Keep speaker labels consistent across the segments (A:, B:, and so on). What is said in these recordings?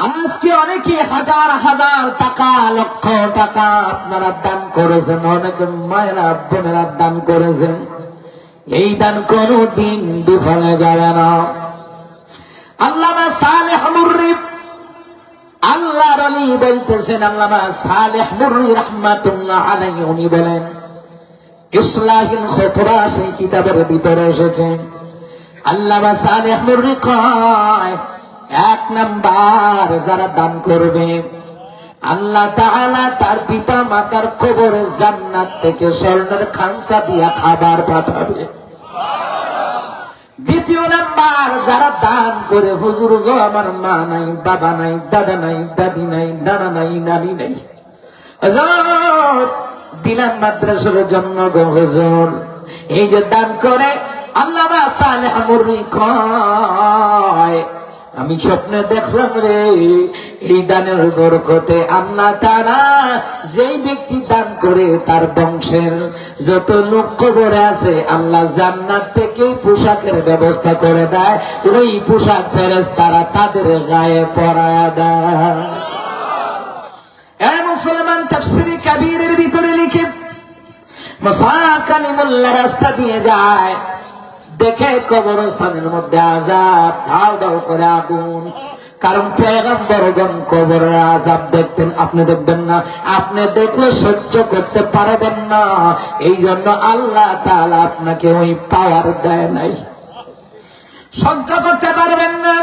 A: আজকে অনেকে হাজার হাজার টাকা, লক্ষ টাকা আপনারা দান করেছেন, অনেকে মায়েরা বোনেরা দান করেছেন। এই দান কোনদিন বিফলে যাবে না। আল্লামা সালেহ মুররি, আল্লাহর ওলি বলতেছেন, আল্লামা সালেহ মুররি রাহমাতুল্লাহ আলাইহি, উনি বলেন, ইসলাহিল খুতবা সেই কিতাবের ভিতরে এসেছে, আল্লামা সালেহ মুররি কয়, এক নাম্বার যারা দান করবে, আল্লাহ তাআলা তার পিতা মাতার কবরে জান্নাত থেকে স্বর্ণের খামসা দিয়া খাবার পাঠাবে। দ্বিতীয় নাম্বার, যারা দান করে, হুজুর গো আমার মা নাই, বাবা নাই, দাদা নাই, দাদি নাই, নানা নাই, নানি নাই, হুজুর দিলাম মাদ্রাসার জন্য গো হুজুর, এই যে দান করে, আল্লামা সালেহ মুররি কয়, আমি স্বপ্নে দেখলাম রে, এই দানের বরকতে আল্লাহ তাআলা যেই ব্যক্তি দান করে তার বংশের যত লোক কবরে আছে, আল্লাহ জান্নাত থেকে পোশাকের ব্যবস্থা করে দেয়, ওই পোশাক ফেরেশতারা তাদের গায়ে পরায়া দেয়। মুসলমান তাফসীরে কাবীরের ভিতরে লিখে, মুসা কালিমুল্লাহ রাস্তা দিয়ে যায়, দেখে কবরস্থানের মধ্যে আযাব, ধাও ধাও করে আগুন। কারণ পয়গম্বরগণ কবরের আযাব দেখতেন, আপনি দেখবেন না, আপনি দেখলে সহ্য করতে পারবেন না, এই জন্য আল্লাহ তাআলা আপনাকে ওই পাওয়ার দেয় নাই, সহ্য করতে পারবেন না।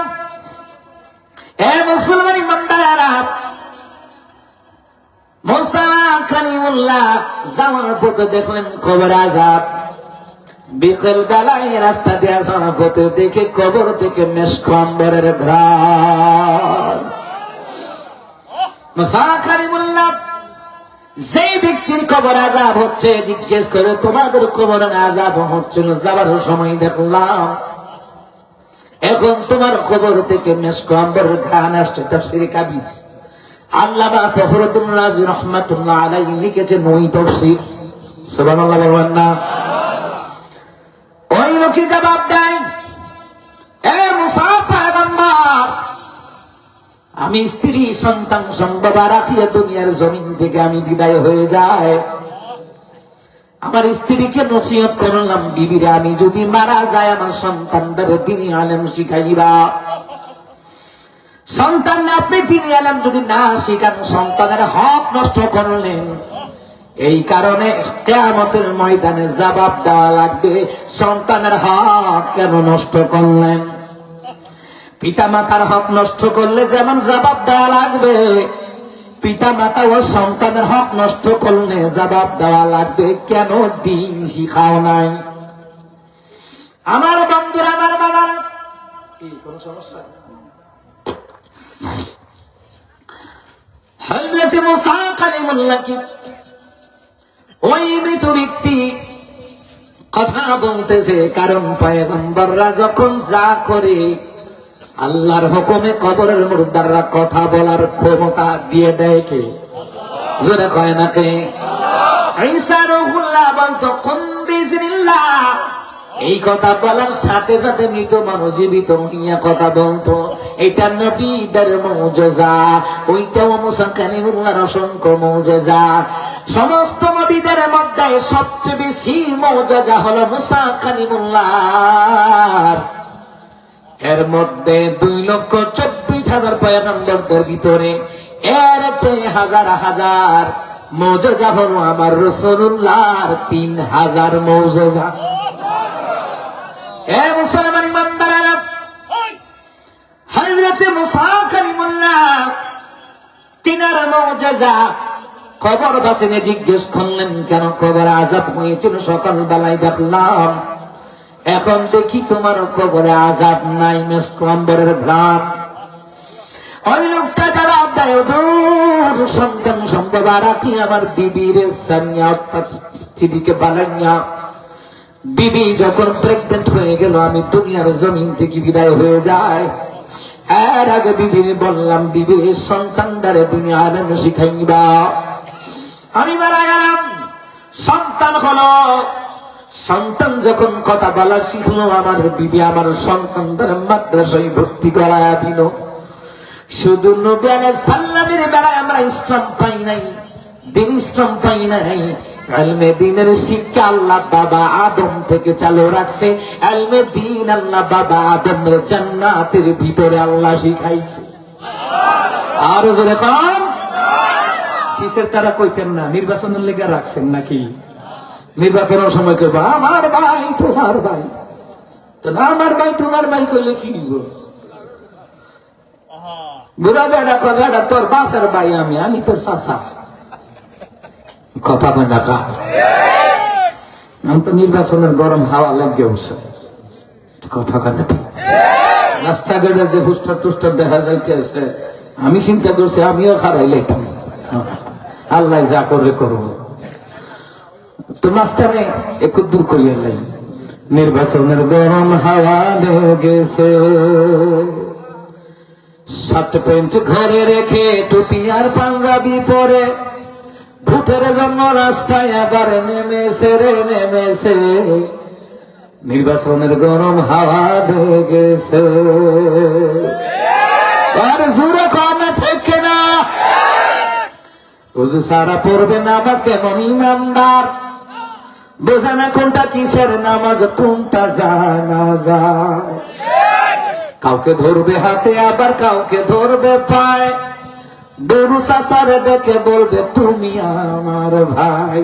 A: এ মুসলমান ইমানদারেরা, মুসা কালিমুল্লাহ যাওয়ার পথে দেখলেন কবর আযাব। বিকেল বেলায় রাস্তা দিয়ে আসার পথে দেখে কবর থেকে মেশক আম্বরের ঘ্রাণ। মুসা কালিমুল্লাহ যেই ব্যক্তির কবর আযাব হচ্ছে জিজ্ঞেস করে, তোমাদের কবরের আযাব হচ্ছিল, যাবার সময় দেখলাম এখন তোমার কবর থেকে মেশক আম্বরের ঘ্রাণ আসছে। তাফসীরে কাবীর আল্লামা ফখরুদ্দীন রাজি রাহমাতুল্লাহ আলাইহি লিখেছেন ওই তাফসীর। সুবহানাল্লাহ বলবেন না? ওই লোকই জবাব দেয়, এ মুসা পয়গম্বর, আমি স্ত্রী সন্তান সম্ভব রাখিয়া দুনিয়ার জমিন থেকে আমি বিদায় হয়ে যাই, আমার স্ত্রীকে নসিহত করলাম, বিবিরে আমি যদি মারা যায় আমার সন্তানদের দ্বীনি আলেম শিখাইবা। সন্তান আপনি দ্বীনি আলেম যদি না শিখান, সন্তানের হক নষ্ট করলেন, এই কারণে কিয়ামতের ময়দানে জবাব দেওয়া লাগবে, সন্তানের হক কেন নষ্ট করলেন। পিতা মাতার হক নষ্ট করলে যেমন জবাব দেওয়া লাগবে, পিতা মাতা ও সন্তানের হক নষ্ট করলে জবাব দেওয়া লাগবে, কেন দিন শিখাও নাই। আমার বন্ধুরা, আমার বাবার কি কোন সমস্যা? হযরত মুসা কালিমুল্লাহ কি ওই মৃত ব্যক্তি কথা বলতেছে, কারণ পয়গম্বররা যখন যা করে আল্লাহর হুকুমে কবরের মুর্দাররা কথা বলার ক্ষমতা দিয়ে দেয় কে? জোরে কয় না কে? ঈসা রূহুল্লাহ বলতো, কুম বিইজনিল্লাহ, এই কথা বলার সাথে সাথে মৃত মানুষ জীবিত হইয়া কথা বলতো। এটা নবীদের মুজিজা, ওইটাও মুসা কালিমুল্লাহর অসংখ্য মুজিজা। সমস্ত নবীদের মধ্যে সবচেয়ে বেশি মুজিজা হলো মুসা কালিমুল্লাহর। এর মধ্যে 2,24,000 পয়গম্বরদের ভিতরে এর চেয়ে হাজার হাজার মুজিজা হলো আমার রাসূলুল্লাহর 3,000 মুজিজা। এ মুসলমান ইমানদারেরা, হযরত মুসা কালিমুল্লাহ তিনার মুজিজা কবরবাসীকে জিজ্ঞেস করলেন, কেন কবরে আযাব হয়েছিল? সকাল বেলায় দেখলাম, এখন দেখি তোমার কবরে আযাব নাই, মেশক আম্বরের ঘ্রাণ। ওই লোকটা জবাব দেয়, হুজুর সন্তান সম্ভব রাখি আমার বিবির সানিয়া, অর্থাৎ স্ত্রীকে বানাইয়া, বিবি যখন প্রেগনেন্ট হয়ে গেল, আমি দুনিয়ার জমিন থেকে বিদায় হয়ে যায়, এর আগে বিবির বললাম, বিবির সন্তানদারে তিনি আলেম শিখাইবা। আমি মারা গেলাম, সন্তান হলো, সন্তান যখন কথা বলা শিখলো, আমার বিবি আমার সন্তানদের মাদ্রাসায় ভর্তি করায়া দিল। শুধু নবী আলাইহিস সালামের বেলায় আমরা ইসলাম পাই নাই, দিন ইসলাম পাই নাই। ইলমে দ্বীনের শিক্ষা আল্লাহ বাবা আদম থেকে চালু রাখছে। ইলমে দ্বীন আল্লাহ বাবা আদমের জান্নাতের ভিতরে আল্লাহ শিখাইছে। আর জোরে কোন কিসের তারা কইতেন না নির্বাচনের লেগে রাখছেন নাকি? নির্বাচনের সময় কইবা আমার ভাই তোমার ভাই, তো না আমার ভাই তোমার ভাই কইলে কি দিব? বুড়া বেড়া কবে বেড়া তোর বাপের ভাই আমি, আমি তোর চাচা। কথা কয় না কা? আমি তো নির্বাচনের গরম হাওয়া লাগে উঠছে। কথা কয় না? রাস্তাঘাটে যে হুস্টার টুস্টার দেখা যাইতেছে, আমি চিন্তা করছি আমিও খারাই লাইতাম। আল্লাহ যা করে করব। তো মাঝখানে একটু দূর করিয়া লাই, নির্বাচনের গরম হাওয়া লেগেছে, শার্ট প্যান্ট ঘরে রেখে টুপি আর পাঞ্জাবি পরে ভোটের জন্য রাস্তায় আবার নেমেছে রে নেমেছে, নির্বাচনের গরম হাওয়া লেগেছে। আর জোরে কমে থেকে না ওযু সারা পড়বে নামাজ কেমন ইমানদার, বোঝে না কোনটা কিসের নামাজ কোনটা জানাজা। কাউকে ধরবে হাতে আবার কাউকে ধরবে পায়, গরু চাচারে ডেকে বলবে তুমি আমার ভাই।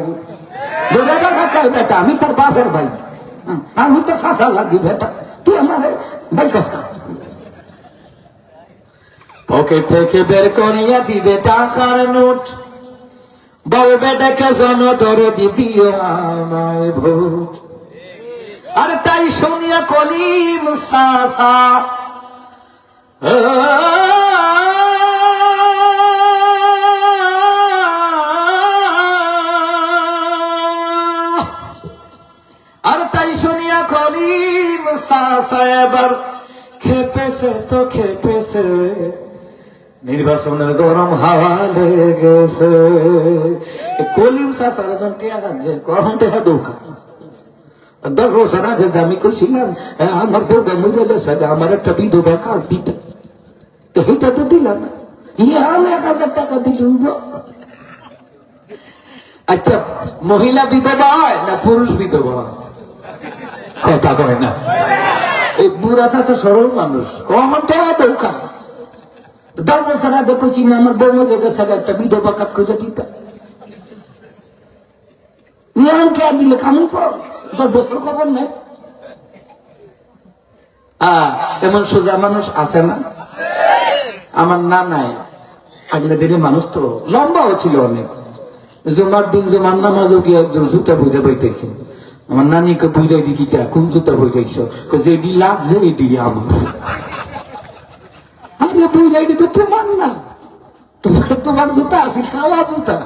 A: বেটা আমি তোর বাপের ভাই, আমি তো চাচা লাগি বেটা, তুই আমার ভাই কষ্ট। পকেট থেকে বের করিয়া দিবে টাকার নোট, বলবে ডেকে জনদরদি দিও আমায় ভোট। আর তাই শুনিয়া কলিম চাচা আর তাই শুনিয়া কলিম চাচা এবার খেপেছে তো খেপেছে, নির্বাচনের গরম হাওয়া লেগেছে। কলিম চাচার জনকে যে গরম টেকা দৌকা 10 বছর আগে যে আমি কইছিলাম আমার বউটা মরে গেছে, আমার একটা বিধবা কার্ড দিতে, তো সেইটা তো দিলাম না, আমি 1000 টাকা দিলুম। আচ্ছা মহিলা বিধবা হয় না পুরুষ বিধবা হয়? কথা কয় না। এই বুড়া চাচা সরল মানুষ, কখন টেকা দৌকা 10 বছর আগে কইছি না আমার বউ মরে গেছে, একটা বিধবা কার্ড করে দিতাম। কে দিলে কামুন পর 10 বছর খবর নেই। এমন সোজা মানুষ আছে না? আমার না নাই আগলে দিনে মানুষ তো লম্বাও ছিল অনেক, জুমার দিন জুমার নামাজও গিয়ে জুতা বইরে বইতেছে। আমার নানিকে বইরাই দিকিটা কোন জুতা বইরাইছ, যেটি লাগছে এটি আমার। আজকে বইরাই দিতে তোমার না, তোমার জুতা আছে খাওয়া জুতা,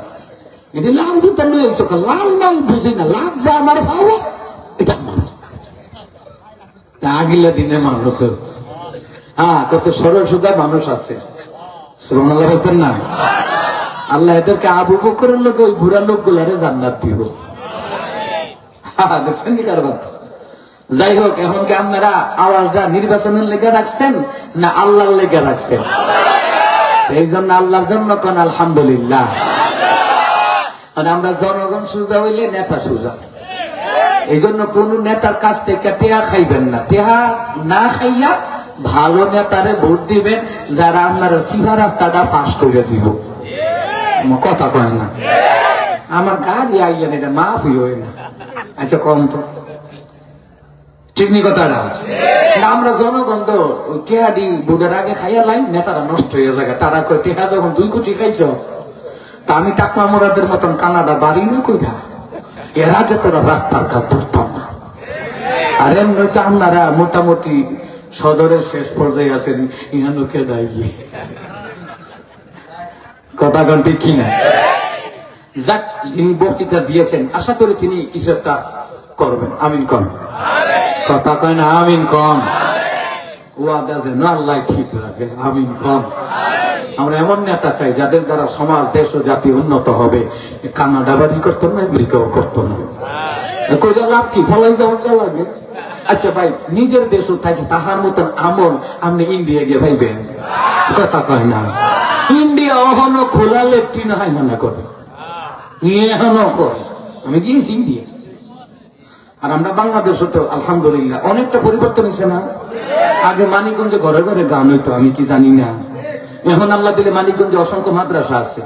A: এটি লাল জুতা লই আইছো, লাল নাম বুঝি না, লাগছে আমার খাওয়া এটা আমার। আগিলা দিনে মানুষ তো কত সরল সোজা মানুষ আছে, সুবহানাল্লাহ বলতেন না? আল্লাহ এদেরকে আবু বকরের লোক ওই বুড়া লোক গুলারে জান্নাত দিব। দেখছেন কি কারবার? যাই হোক, এখন কি আপনারা আওয়াজটা নির্বাচনের লেগে রাখছেন না আল্লাহর লেগে রাখছেন? এই জন্য আল্লাহর জন্য কোন আলহামদুলিল্লাহ। আমরা জনগণ সোজা হইলে নেতা সোজা, এই জন্য কোন নেতার কাছ থেকে টেহা খাইবেন না, টেহা না খাইয়া ভালো নেতারে ভোট দিবেন, যারা আপনার সিধা রাস্তাটা ফাঁস করে দিব। কথা কয় না? আমার গাড়ি আইয়া এটা মাফই হয় না। আচ্ছা কম তো ঠিক নি কথাটা? আমরা জনগণ তো টেহা দি ভোটের আগে খাইয়া লাইন, নেতারা নষ্ট হয়ে যায়। তারা কয় টেহা যখন 2 কোটি খাইছ, তা আমি টাকমা মোরাদের মতন কানাডা বাড়ি না কইরা, এর আগে তোরা রাস্তার কাজ ধরতাম না। আর এমনি তো আপনারা মোটামুটি সদরের শেষ পর্যায়ে আছেন, ইহানুকে দাঁড়িয়ে কথা কন্টি কিনা। যাক, যিনি বক্তৃতা দিয়েছেন আশা করি তিনি কিছু একটা করবেন। আমিন কন। কথা কয় না আমিন কন। ওয়াদা যেন আল্লাহ ঠিক রাখে। আমিন কন। আমরা এমন নেতা চাই যাদের দ্বারা সমাজ দেশ ও জাতি উন্নত হবে। কানাডা বাড়ি করতো না, আমেরিকাও করতো না, কইরা লাভ কি? ফলাই যাওয়ার লাগে। আচ্ছা ভাই, নিজের দেশও থাকে তাহার মতন আমল আপনি ইন্ডিয়া গিয়ে ভাইবেন? কথা কয় না। ইন্ডিয়া এখনো খোলা লেট্রিন হয় না করে, এখনো করে। আমি গিয়েছি ইন্ডিয়া। আর আমরা বাংলাদেশও তো আলহামদুলিল্লাহ অনেকটা পরিবর্তন হয়েছে না? আগে মানিকগঞ্জে ঘরে ঘরে গান হইতো, আমি কি জানি না। এখন আল্লাহ দিলে মানিকগঞ্জে অসংখ্য মাদ্রাসা আছে,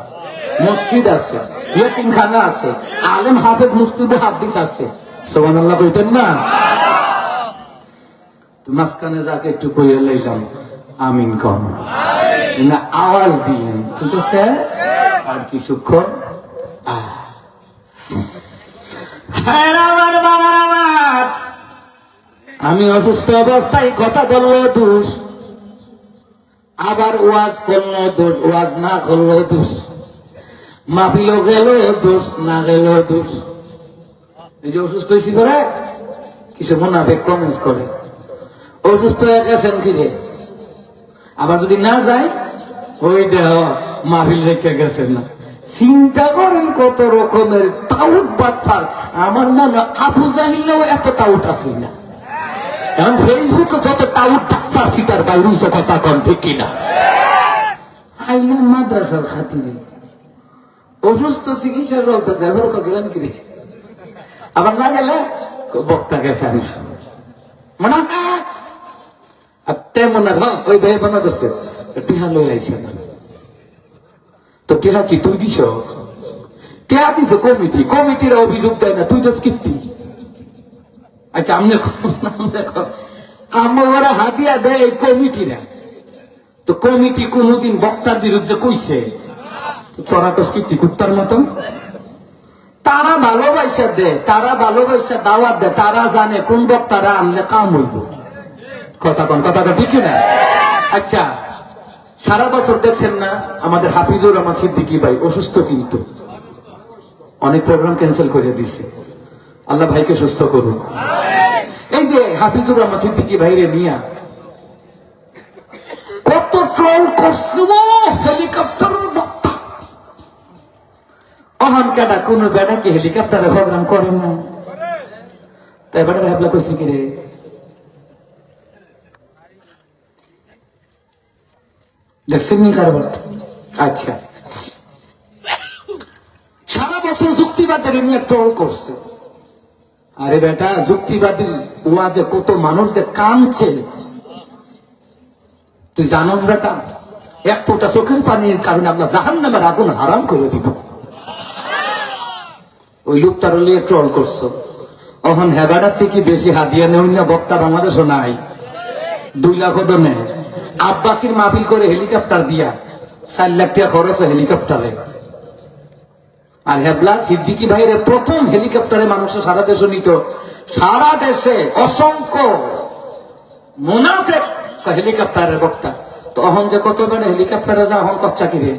A: মসজিদ আছে, ইয়েতিমখানা আছে, আলেম হাফেজ মুফতি হাদিস আছে। সুবহানাল্লাহ কইতেন না? মাঝখানে যাকে একটু কইয়া লইলাম আমিন কম না, আওয়াজ দিয়েন, ঠিক আছে? আর কিছুক্ষণ আমার বাবার আমার, আমি অসুস্থ অবস্থায় কথা বললো দোষ, আবার ওয়াজ করলো দোষ, ওয়াজ না করলো দোষ, মাহফিলও গেল দোষ, না গেল দোষ। এই যে অসুস্থ হয়েছি করে কিছু মুনাফিক কমেন্টস করে, অসুস্থ হয়ে গেছেন কি রে, আবার যদি না যায় ওই দেহ মাহফিল রেখে গেছেন না। চিন্তা করেন কত রকমের টাউট বাটফার। আমার মনে আবু জাহিলেও এত টাউট আছে না। এখন ফেসবুকে যত টাউট ডাক্তার সিটার বাইরে কথা কন ঠিক কিনা? আইলাম মাদ্রাসার খাতিরে, অসুস্থ চিকিৎসার রক্তাছে, এবার গেলেন কি রে, আবার না গেলে বক্তা গেছে না মানে তেমন না। ওই ভাই বানা করছে টিহা লই আইসে না, তো টিহা কি তুই দিস? টিহা দিছে কমিটি, কমিটির অভিযোগ দেয় না, তুই তো স্কিপ্তি। আচ্ছা আমি দেখো আমরা হাতিয়া দেয় এই কমিটিরা, তো কমিটি কোনদিন বক্তার বিরুদ্ধে কইছে? তোরা তো স্কিপ্তি কুত্তার মতন। তারা ভালোবাসা দেয়, তারা ভালোবাসা দাওয়াত দেয়, তারা জানে কোন বক্তারা আনলে কাম হইব। কথা কন, কথাটা ঠিক না? আচ্ছা সারা বছর দেখছেন না আমাদের হাফিজুর রহমান সিদ্দিকী ভাই অসুস্থ, কিন্তু অনেক প্রোগ্রাম ক্যান্সেল করে দিছে। আল্লাহ ভাইকে সুস্থ করুন। এই যে হাফিজুর রহমান সিদ্দিকী ভাইরে নিয়া কত ট্রল করছিল, হেলিকপ্টার বক্তা। অহান কাটা কোন বেড়াকে হেলিকপ্টারে প্রোগ্রাম করে না, তাই বেড়ারে হাবলা করছি কি রে? দেখছেন নি কারবার? আচ্ছা সারা বছর যুক্তিবাদের নিয়ে ট্রল করছে। আরে বেটা, যুক্তিবাদী ওয়াজে কত মানুষ যে কাঁদছে তুই জানোস বেটা? এক ফোঁটা চোখের পানির কারণে আমরা জাহান্নামের আগুন হারাম করে দিব। ওই লোকটার নিয়ে ট্রল করছো। এখন হেবাডার থেকে বেশি হাদিয়া নেই না বক্তা বাংলাদেশও নাই, 2 লাখ তো নেয়। আব্বাসির মাহফিল করে হেলিকপ্টার দিয়া 4 লাখ টাকা খরচ হয় হেলিকপ্টারে। আর হেবলা সিদ্দিকী ভাইয়ের প্রথম হেলিকপ্টারে মানুষের সারা দেশে নিত, সারা দেশে অসংখ্য মুনাফিক হেলিকপ্টারের বক্তা। তো অহন যে কত বেড়ে হেলিকপ্টারে যা অহন কচ্চা কিরে,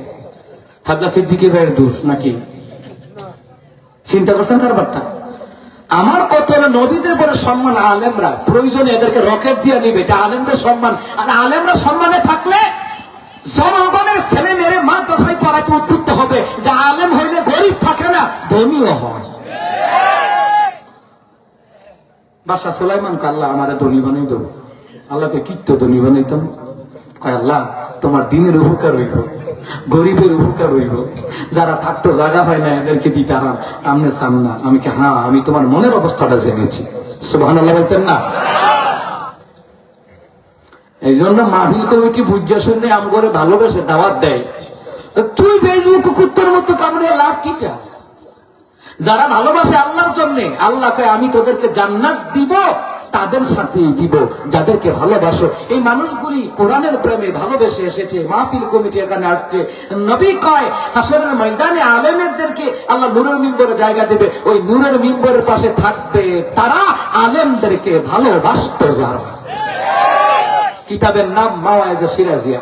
A: হেবলা সিদ্দিকী ভাইয়ের দোষ নাকি? চিন্তা করছেন কারবারটা? আমার কত হলো নবীদের বড় সম্মান, আলেমরা প্রয়োজনে এদেরকে রকেট দিয়ে নিবে, এটা আলেমদের সম্মান। আর আলেমরা সম্মানে থাকলে জনগণের ছেলে মেয়ের মাদ্রাসায় পড়াতে উদ্বুদ্ধ হবে যে আলেম হইলে গরিব থাকে না, ধনীও হয়। বাদশা সুলাইমানকে আল্লাহ আমারে ধনী বানাই দেব। আল্লাহকে কিত্ত ধনী বানাইতাম? কয় আল্লাহ তোমার দিনের উপকার হইব, গরিবের উপকার হইব, যারা থাকতো জায়গা হয় না এদেরকে দিতাম, আমনে চান না? আমি কি হ্যাঁ, আমি তোমার মনের অবস্থাটা জেনেছি। সুবহানাল্লাহ বলতেন না? এই জন্য মাহফিল কমিটি বুঝা শুনে আম করে ভালোবেসে দাওয়াত দেয়। তুই ফেসবুক কুত্তার মতো কামড়ে লাভ কি? যারা ভালোবাসে আল্লাহর জন্য, আল্লাহ কয় আমি তোদেরকে জান্নাত দিব, তাদের সাথেই দিব যাদেরকে ভালোবাসো। এই মানুষগুলি কোরআনের প্রেমে ভালোবেসে এসেছে, মাহফিল কমিটি এখানে আসছে। নবী কয় হাসরের ময়দানে আলেমদেরকে আল্লাহ নূরের মিম্বরে জায়গা দেবে, ওই নূরের মিম্বরের পাশে থাকবে তারা আলেমদেরকে ভালোবাসত যারা। কিতাবের নাম মাওয়াইজে সিরাজিয়া।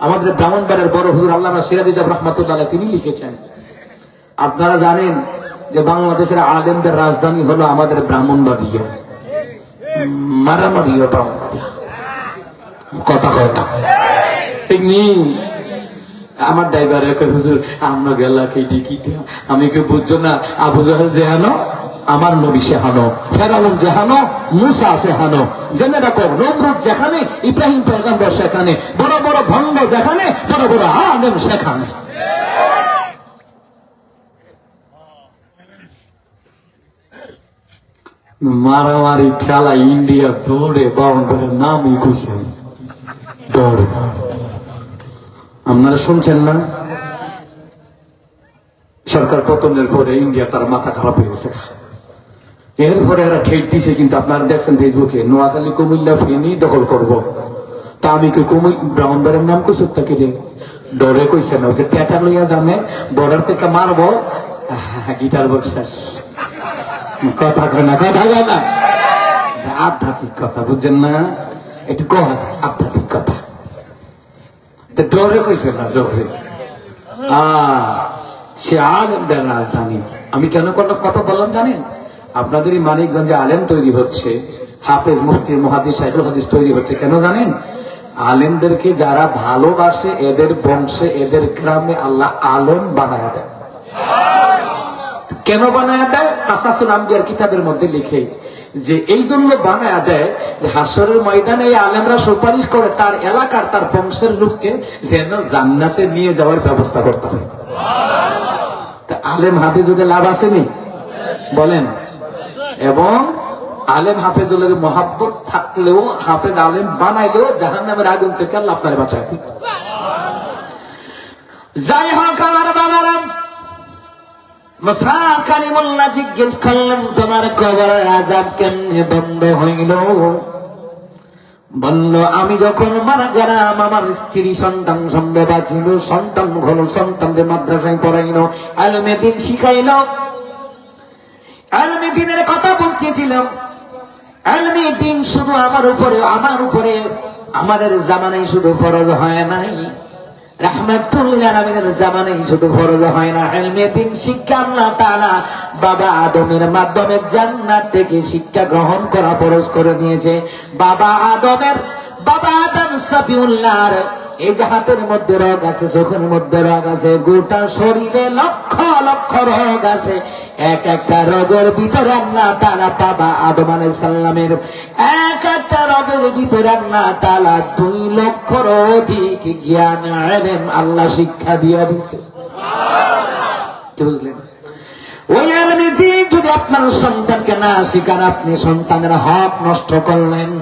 A: আমাদের ব্রাহ্মণবাড়ির বড় হুজুর আল্লামা সিরাজি সাহেব রাহমাতুল্লাহ আলাইহি তিনি লিখেছেন। আপনারা জানেন যে বাংলাদেশের আলেমদের রাজধানী হলো আমাদের ব্রাহ্মণবাড়িয়া, মারামারিও ব্রাহ্মণবাড়িয়া। কথা কথা ঠিক নেই? আমার ড্রাইভার হুজুর আমরা গেলা খেয়ে কি আমি কেউ বুঝছো না? আবু জাহেল যেন আমার নবী সেহানো, ফেরাউন যেহানো, মুসা সেহানো। জেনে রাখো, নমরুদ যেখানে, ইব্রাহিম পয়গম্বর সেখানে, বড় বড় ভণ্ড যেখানে, বড় বড় আলেম সেখানে। মারামারি ঠেলা ইন্ডিয়া দৌড়ে বাউন্ডারের নামই কইছে দৌড়ে। আপনারা শুনছেন না? সরকার পতনের পরে ইন্ডিয়া তার মাথা খারাপ হয়ে গেছে, এরপরে এরা ঠেট দিছে। কিন্তু আপনারা দেখছেন ফেসবুকে, নোয়াখালী কুমিল্লা ফেনি দখল করব। তা আমি কি ব্রাউন্ডারের নাম কইছি তাকে ডরে কইছে না, যে ট্যাটা লইয়া জানে বর্ডার থেকে মারবো, গিটার বক্স শেষ। কথা কয় না, কথা কয় না, আধ্যাত্মিক কথা বুঝছেন না? একটু কজ আধ্যাত্মিক কথা, ডরে কইছে না, ডরে। সে আলেমদের রাজধানী। আমি কেন কথা বললাম জানেন? আপনাদের এই মানিকগঞ্জে আলেম তৈরি হচ্ছে, হাফেজ, মুফতি, মুহাদ্দিস, শাইখুল হাদিস তৈরি হচ্ছে। কেন জানেন? আলেমদেরকে যারা ভালোবাসে, এদের বংশে, এদের গ্রামে আল্লাহ আলেম বানায় দেয়। কেন বানায় দেয়? কাসাসুল আম্বিয়ার কিতাবের মধ্যে লিখে যে এই জন্য বানায় দেয় যে হাসরের ময়দানে এই আলেমরা সুপারিশ করে তার এলাকার, তার বংশের লোককে যেন জান্নাতে নিয়ে যাওয়ার ব্যবস্থা করতে হয়। তা আলেম হাফেজ লাভ আসেনি বলেন? এবং আলেম হাফেজুল মহাব্বত থাকলেও, হাফেজ আলেম বানাইলেও জাহান্নামের আগুন থেকে আল্লাহ আপনারে বাঁচায়। যাই হোক আমার বাবারা, মুসা কালিমুল্লাহ জিজ্ঞেস করলেন, তোমার কবরের আযাব কেমনে বন্ধ হইল? বলল, আমি যখন মারা গেলাম, আমার স্ত্রী সন্তান সম্ভবা ছিল, সন্তান হলো, সন্তানকে মাদ্রাসায় পড়াইল, আলমে দ্বীন শিখাইল। আলমে দ্বীনের কথা বলতেছিলাম। আলমে দ্বীন শুধু আমার উপরে আমাদের জামানায় শুধু ফরজ হয় নাই, রাহমাতুল লিল আলামিনের জামানায় শুধু ফরজ হয় না। ইলমে দ্বীন শিক্ষা আল্লাহ তাআলা বাবা আদমের মাধ্যমে জান্নাত থেকে শিক্ষা গ্রহণ করা ফরজ করে দিয়েছে। বাবা আদম সাফিউল্লাহর এই যে হাতের মধ্যে রোগ আছে, চোখের মধ্যে রোগ আছে, গোটা শরীরে লক্ষ লক্ষ রোগ আছে। এক একটা রোগের ভিতরে আল্লাহ তাআলা বাবা আদম আলাইহিস সালামের এক একটা রোগের ভিতরে আল্লাহ তাআলা 2 লক্ষর অধিক জ্ঞান, ইলম আল্লাহ শিক্ষা দিয়ে দিয়েছে। সুবহানাল্লাহ। বুঝলেন? ওই ইলমে দ্বীন যদি আপনার সন্তানকে না শিখান, আপনি সন্তানের হক নষ্ট করলেন।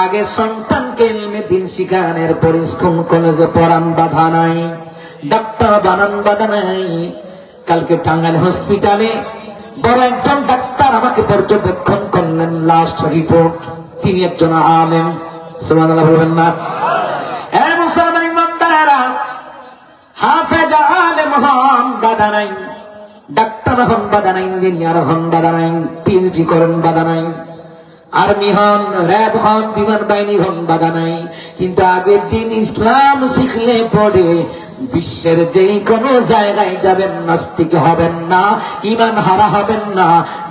A: আগে সন্তানকে ইলমে দ্বীন শিখানোর পর স্কুল কলেজে পড়ান, বাধা নাই, ডাক্তার বানান, বাধা নাই। কালকে টাঙ্গাইল হসপিটালে বড় একজন ডাক্তার আমাকে পর্যবেক্ষণ করলেন, লাস্ট রিপোর্ট, তিনি একজন আলেম। সুবহানাল্লাহ বলবেন না? মুসলমান ইমানদারেরা, হাফেজ আলেম হন, বাধা নাই, ডাক্তার হন, বাধা নাই, ইঞ্জিনিয়ার হন, বাধা নাই, পিএইচডি করেন, বাধা নাই, আর্মি হন, র্যাব হন, বিমান বাহিনী হন, বাধা নাই। কিন্তু আগের দিন ইসলাম শিখলে পড়ে বিশ্বের যেই কোনো জায়গায় যাবেন, নাস্তিক হবেন না, ঈমান হারা হবেন না,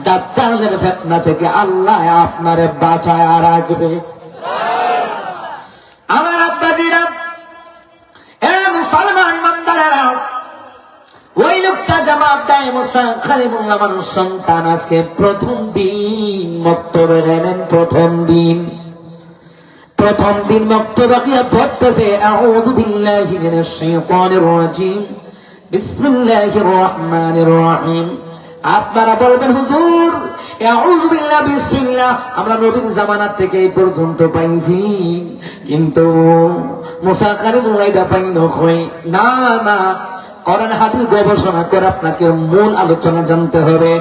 A: দাজ্জালের ফিতনা থেকে আল্লাহ আপনারে বাঁচায় রাখবে। আমার আব্বাজিরা, এ মুসলমান ইমানদারেরা, ওই লোকটা জবাব দেয়, মুসা কালিমুল্লাহ মানুষ সন্তান আজকে প্রথম দিন মক্তবে গেলেন। প্রথম দিন মক্তবে গিয়ে পড়তেছে, আউযু বিল্লাহি মিনাশ শাইতানির রাজীম, বিসমিল্লাহির রহমানির রহিম। আপনারা বলবেন, হুজুর আউযু বিল্লাহ, বিসমিল্লাহ আমরা নবীর জামানা থেকে এই পর্যন্ত পাইছি, কিন্তু মুসা কালিমুল্লাহ এটা পাইনো কই? না না, কোরআন হাদিস গবেষণা করে আপনাকে মূল আলোচনা জানতে হবে।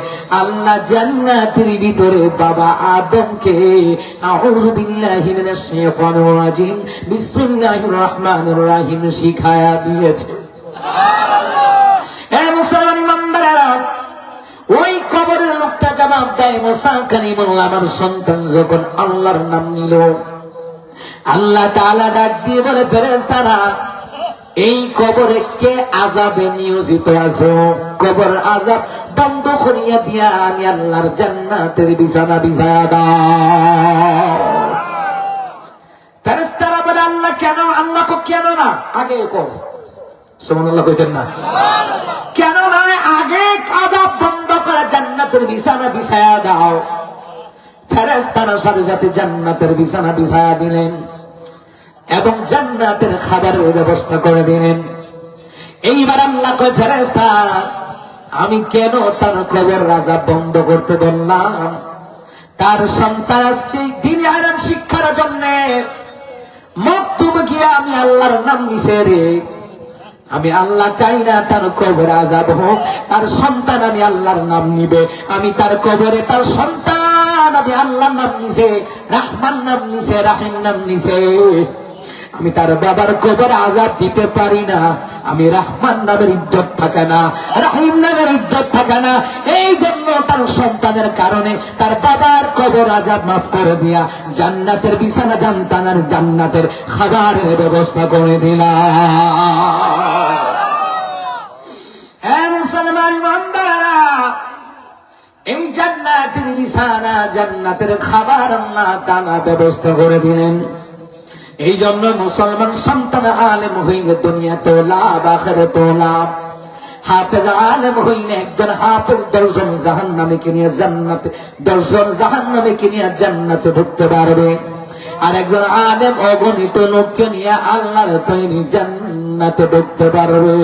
A: আল্লাহ জান্নাতের ভিতরে বাবা আদমকে আউযু বিল্লাহি মিনাশ শাইতানির রাজীম, বিসমিল্লাহির রহমানির রহিম শিখায়া দিয়েছে। সুবহানাল্লাহ। এ মুসলমান ইমানদারেরা, ওই কবরের লোকটা জবাব দেয়, মুসা কালিমুল্লাহ আমার সন্তান যখন আল্লাহর নাম নিল, আল্লাহ তাআলা ডাক দিয়ে বলে, ফেরেশতারা, এই কবরে কে আযাবে নিয়োজিত আছো? কবর আযাব বন্ধ করিয়া দিয়া আমি আল্লাহর জান্নাতের বিছানা বিছায়া দাও। ফেরেশতারা বলে, আল্লাহ কেন? আল্লাহ কো কেন না, আগে কর। সুবহানাল্লাহ কইতেন না? কেন নয়, আগে আযাব বন্ধ করে জান্নাতের বিছানা বিছায়া দাও। ফেরেশতারা সাথে সাথে জান্নাতের বিছানা বিছায়া দিলেন এবং জান্নাতের খাবারের ব্যবস্থা করে দিলেন। এইবার আল্লাহ কয়, ফেরেশতা আমি কেন তার কবর আযাব বন্ধ করতে বললাম? তার সন্তান আজকে দিনে আরাম শিক্ষার জন্য মক্তব গিয়ে আমি আল্লাহর নাম নিছে রে। আমি আল্লাহ চাই না তার কবরে আযাব হোক, তার সন্তান আমি আল্লাহর নাম নিবে। আমি তার কবরে তার সন্তান আমি আল্লাহর নাম নিছে, রহমান নাম নিছে, রাহিম নাম নিছে। আমি তার বাবার কবরে আযাব দিতে পারি না। আমি রহমান নামের ইজ্জত থাকে না, রাহিম নামের ইজ্জত থাকে না। এই জন্য তার সন্তানের কারণে তার বাবার কবর আযাব মাফ করে দিয়া জান্নাতের বিছানা জান্তানার জান্নাতের খাবারের ব্যবস্থা করে দিলাম। মুসলমান বান্দারা, এই জান্নাতের বিছানা জান্নাতের খাবার আল্লাহ তাআলা ব্যবস্থা করে দিলেন। এই জন্য মুসলমান সন্তান আলেম হইলে দুনিয়াতেও লাভ, আখিরাতেও লাভ। হাফেজ আলেম হইলে একজন হাফেজ 10 জন জাহান্নামীকে নিয়ে জান্নাতে, 10 জন জাহান্নামীকে নিয়ে জান্নাতে ঢুকতে পারবে। আর একজন আলেম অগণিত লোককে নিয়ে আল্লাহর তৈরি জান্নাতে ঢুকতে পারবে।